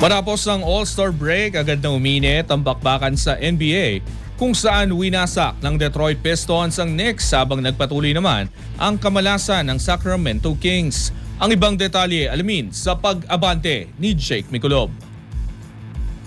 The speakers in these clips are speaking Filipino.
Matapos ang All-Star break, agad na uminit ang bakbakan sa NBA kung saan winasak ng Detroit Pistons ang Knicks habang nagpatuloy naman ang kamalasan ng Sacramento Kings. Ang ibang detalye alamin sa pag-abante ni Jake Miculob.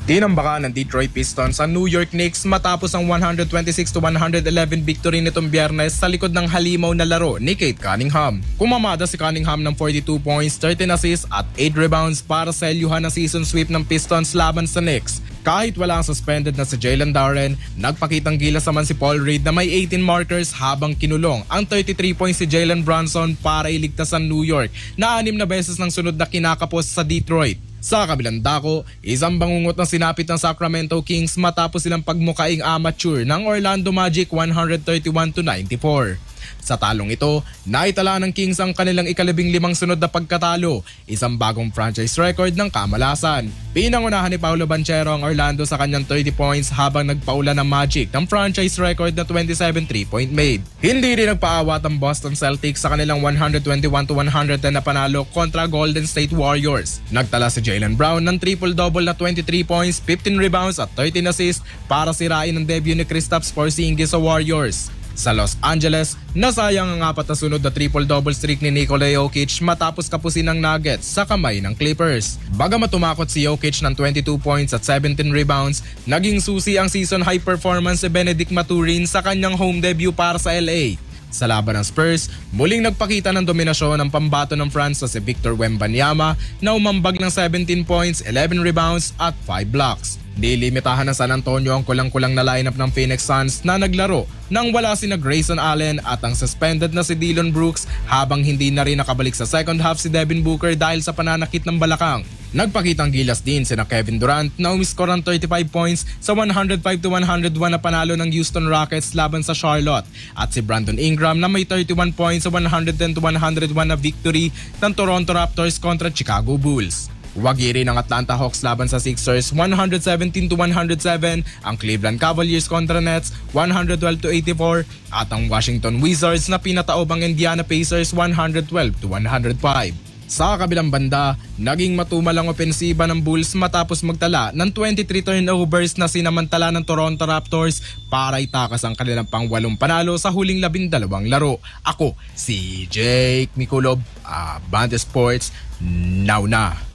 Tinambakan ng Detroit Pistons ang New York Knicks matapos ang 126-111 victory nitong Biyernes sa likod ng halimaw na laro ni Cade Cunningham. Kumamada si Cunningham ng 42 points, 13 assists at 8 rebounds para sa selyuhan ng season sweep ng Pistons laban sa Knicks. Kahit wala ang suspended na si Jalen Duren, nagpakitang gilas naman si Paul Reed na may 18 markers habang kinulong ang 33 points si Jalen Brunson para iligtas ang New York na 6 na beses ng sunod na kinakapos sa Detroit. Sa kabilang dako, isang bangungot ng sinapit ng Sacramento Kings matapos silang pagmukaing amateur ng Orlando Magic 131-94. Sa talong ito, naitala ng Kings ang kanilang ika-15 sunod na pagkatalo, isang bagong franchise record ng kamalasan. Pinangunahan ni Paolo Banchero ang Orlando sa kanyang 30 points habang nagpaula ng Magic ng franchise record na 27 3-point made. Hindi rin nagpaawat ang Boston Celtics sa kanilang 121-110 na panalo kontra Golden State Warriors. Nagtala si Jaylen Brown ng triple-double na 23 points, 15 rebounds at 13 assists para sirain ang debut ni Kristaps Porzingis sa Warriors. Sa Los Angeles, nasayang ang 4 na sunod na triple-double streak ni Nikola Jokic matapos kapusin ng Nuggets sa kamay ng Clippers. Bagamat tumakot si Jokic ng 22 points at 17 rebounds, naging susi ang season high performance ni Benedict Mathurin sa kanyang home debut para sa LA. Sa laban ng Spurs, muling nagpakita ng dominasyon ang pambato ng France na si Victor Wembanyama na umambag ng 17 points, 11 rebounds at 5 blocks. Nilimitahan ng San Antonio ang kulang-kulang na lineup ng Phoenix Suns na naglaro nang wala sina Grayson Allen at ang suspended na si Dillon Brooks habang hindi na rin nakabalik sa second half si Devin Booker dahil sa pananakit ng balakang. Nagpakitang gilas din sina Kevin Durant na umiskor ng 35 points sa 105-101 na panalo ng Houston Rockets laban sa Charlotte at si Brandon Ingram na may 31 points sa 110-101 na victory ng Toronto Raptors kontra Chicago Bulls. Wagi rin ang Atlanta Hawks laban sa Sixers 117-107, ang Cleveland Cavaliers kontra Nets 112-84 at ang Washington Wizards na pinataob ang Indiana Pacers 112-105. Sa kabilang banda, naging matumal ang opensiba ng Bulls matapos magtala ng 23 turnovers na sinamantala ng Toronto Raptors para itakas ang kanilang pang-8 panalo sa huling 12 laro. Ako, si Jake Miculob, Abante Sports, now na.